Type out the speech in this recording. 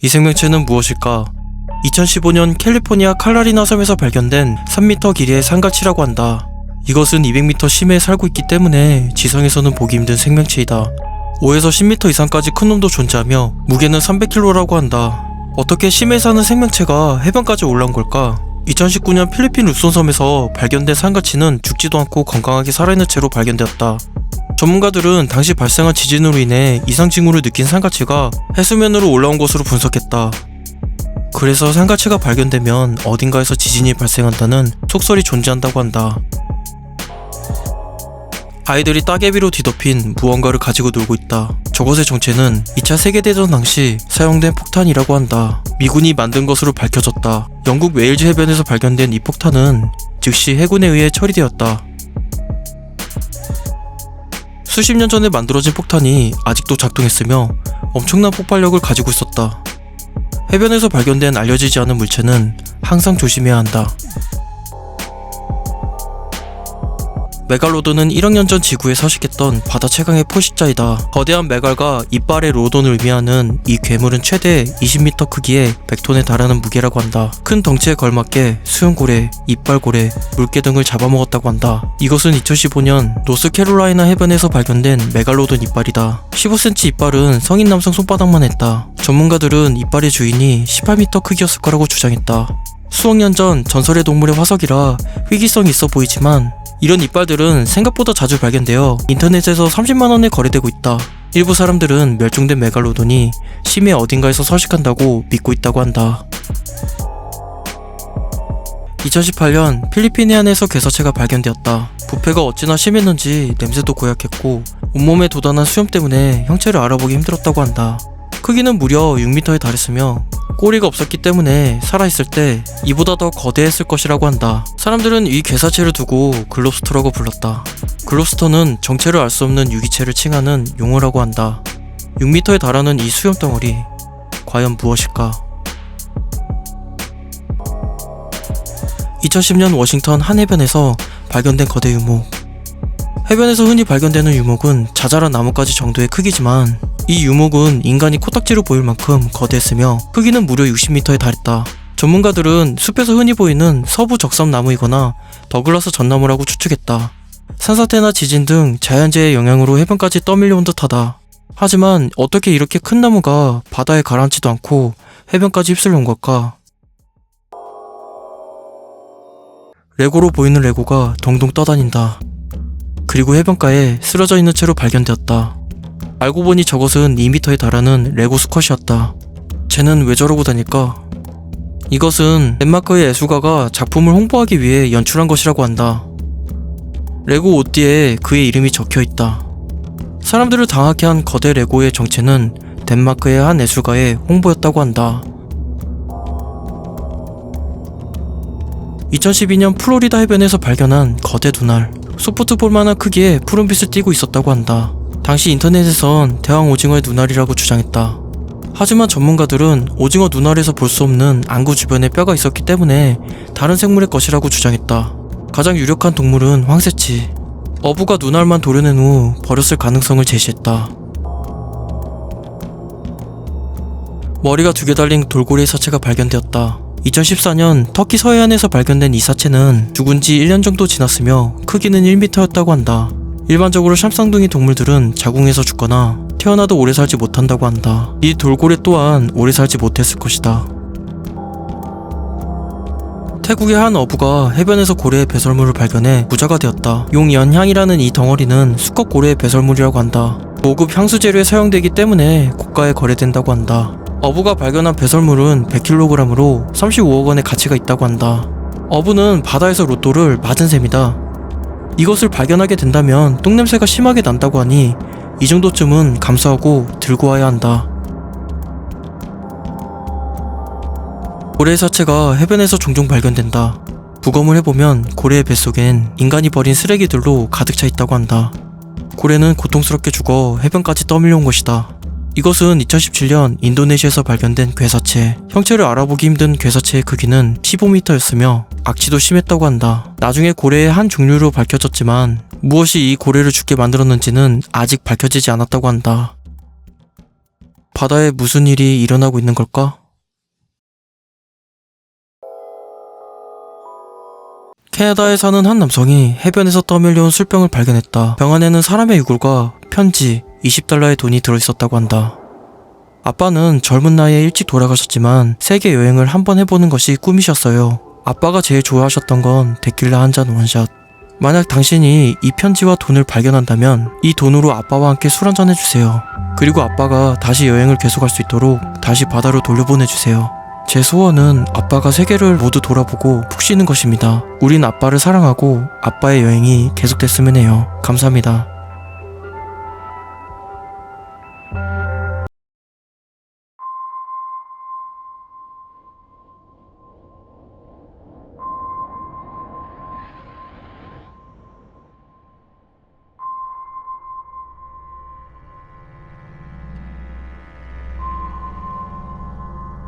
이 생명체는 무엇일까? 2015년 캘리포니아 칼라리나 섬에서 발견된 3m 길이의 산가치라고 한다. 이것은 200m 심해에 살고 있기 때문에 지상에서는 보기 힘든 생명체이다. 5에서 10m 이상까지 큰 놈도 존재하며 무게는 300kg라고 한다. 어떻게 심해에 사는 생명체가 해변까지 올라온 걸까? 2019년 필리핀 루손섬에서 발견된 산가치는 죽지도 않고 건강하게 살아있는 채로 발견되었다. 전문가들은 당시 발생한 지진으로 인해 이상 징후를 느낀 산가치가 해수면으로 올라온 것으로 분석했다. 그래서 산가치가 발견되면 어딘가에서 지진이 발생한다는 속설이 존재한다고 한다. 아이들이 따개비로 뒤덮인 무언가를 가지고 놀고 있다. 저것의 정체는 2차 세계대전 당시 사용된 폭탄이라고 한다. 미군이 만든 것으로 밝혀졌다. 영국 웨일즈 해변에서 발견된 이 폭탄은 즉시 해군에 의해 처리되었다. 수십 년 전에 만들어진 폭탄이 아직도 작동했으며 엄청난 폭발력을 가지고 있었다. 해변에서 발견된 알려지지 않은 물체는 항상 조심해야 한다. 메갈로돈은 1억 년 전 지구에 서식했던 바다 최강의 포식자이다. 거대한 메갈과 이빨의 로돈을 의미하는 이 괴물은 최대 20m 크기의 100톤에 달하는 무게라고 한다. 큰 덩치에 걸맞게 수영고래, 이빨고래, 물개 등을 잡아먹었다고 한다. 이것은 2015년 노스캐롤라이나 해변에서 발견된 메갈로돈 이빨이다. 15cm 이빨은 성인 남성 손바닥만 했다. 전문가들은 이빨의 주인이 18m 크기였을 거라고 주장했다. 수억 년 전 전설의 동물의 화석이라 희귀성이 있어 보이지만 이런 이빨들은 생각보다 자주 발견되어 인터넷에서 30만원에 거래되고 있다. 일부 사람들은 멸종된 메갈로돈이 심해 어딘가에서 서식한다고 믿고 있다고 한다. 2018년 필리핀 해안에서 괴사체가 발견되었다. 부패가 어찌나 심했는지 냄새도 고약했고 온몸에 도단한 수염 때문에 형체를 알아보기 힘들었다고 한다. 크기는 무려 6m에 달했으며 꼬리가 없었기 때문에 살아있을 때 이보다 더 거대했을 것이라고 한다. 사람들은 이 괴사체를 두고 글롭스터라고 불렀다. 글롭스터는 정체를 알 수 없는 유기체를 칭하는 용어라고 한다. 6m에 달하는 이 수염덩어리, 과연 무엇일까? 2010년 워싱턴 한 해변에서 발견된 거대 유목. 해변에서 흔히 발견되는 유목은 자잘한 나뭇가지 정도의 크기지만 이 유목은 인간이 코딱지로 보일 만큼 거대했으며 크기는 무려 60m에 달했다. 전문가들은 숲에서 흔히 보이는 서부 적삼나무이거나 더글라스 전나무라고 추측했다. 산사태나 지진 등 자연재해의 영향으로 해변까지 떠밀려온 듯하다. 하지만 어떻게 이렇게 큰 나무가 바다에 가라앉지도 않고 해변까지 휩쓸려온 걸까? 레고로 보이는 레고가 동동 떠다닌다. 그리고 해변가에 쓰러져 있는 채로 발견되었다. 알고 보니 저것은 2m에 달하는 레고 수컷이었다. 쟤는 왜 저러고 다닐까? 이것은 덴마크의 예술가가 작품을 홍보하기 위해 연출한 것이라고 한다. 레고 옷 뒤에 그의 이름이 적혀있다. 사람들을 당하게 한 거대 레고의 정체는 덴마크의 한 예술가의 홍보였다고 한다. 2012년 플로리다 해변에서 발견한 거대 눈알. 소프트볼만한 크기의 푸른빛을 띠고 있었다고 한다. 당시 인터넷에선 대왕 오징어의 눈알이라고 주장했다. 하지만 전문가들은 오징어 눈알에서 볼 수 없는 안구 주변에 뼈가 있었기 때문에 다른 생물의 것이라고 주장했다. 가장 유력한 동물은 황새치. 어부가 눈알만 도려낸 후 버렸을 가능성을 제시했다. 머리가 2개 달린 돌고래의 사체가 발견되었다. 2014년 터키 서해안에서 발견된 이 사체는 죽은 지 1년 정도 지났으며 크기는 1m였다고 한다. 일반적으로 샴쌍둥이 동물들은 자궁에서 죽거나 태어나도 오래 살지 못한다고 한다. 이 돌고래 또한 오래 살지 못했을 것이다. 태국의 한 어부가 해변에서 고래의 배설물을 발견해 부자가 되었다. 용연향이라는 이 덩어리는 수컷 고래의 배설물이라고 한다. 고급 향수 재료에 사용되기 때문에 고가에 거래된다고 한다. 어부가 발견한 배설물은 100kg으로 35억 원의 가치가 있다고 한다. 어부는 바다에서 로또를 맞은 셈이다. 이것을 발견하게 된다면 똥냄새가 심하게 난다고 하니 이 정도쯤은 감수하고 들고 와야 한다. 고래의 사체가 해변에서 종종 발견된다. 부검을 해보면 고래의 뱃속엔 인간이 버린 쓰레기들로 가득 차 있다고 한다. 고래는 고통스럽게 죽어 해변까지 떠밀려온 것이다. 이것은 2017년 인도네시아에서 발견된 괴사체. 형체를 알아보기 힘든 괴사체의 크기는 15m였으며 악취도 심했다고 한다. 나중에 고래의 한 종류로 밝혀졌지만 무엇이 이 고래를 죽게 만들었는지는 아직 밝혀지지 않았다고 한다. 바다에 무슨 일이 일어나고 있는 걸까? 캐나다에 사는 한 남성이 해변에서 떠밀려온 술병을 발견했다. 병 안에는 사람의 유골과 편지, 20달러의 돈이 들어있었다고 한다. 아빠는 젊은 나이에 일찍 돌아가셨지만 세계 여행을 한번 해보는 것이 꿈이셨어요. 아빠가 제일 좋아하셨던 건 데킬라 한 잔 원샷. 만약 당신이 이 편지와 돈을 발견한다면 이 돈으로 아빠와 함께 술 한잔 해주세요. 그리고 아빠가 다시 여행을 계속할 수 있도록 다시 바다로 돌려보내주세요. 제 소원은 아빠가 세계를 모두 돌아보고 푹 쉬는 것입니다. 우린 아빠를 사랑하고 아빠의 여행이 계속됐으면 해요. 감사합니다.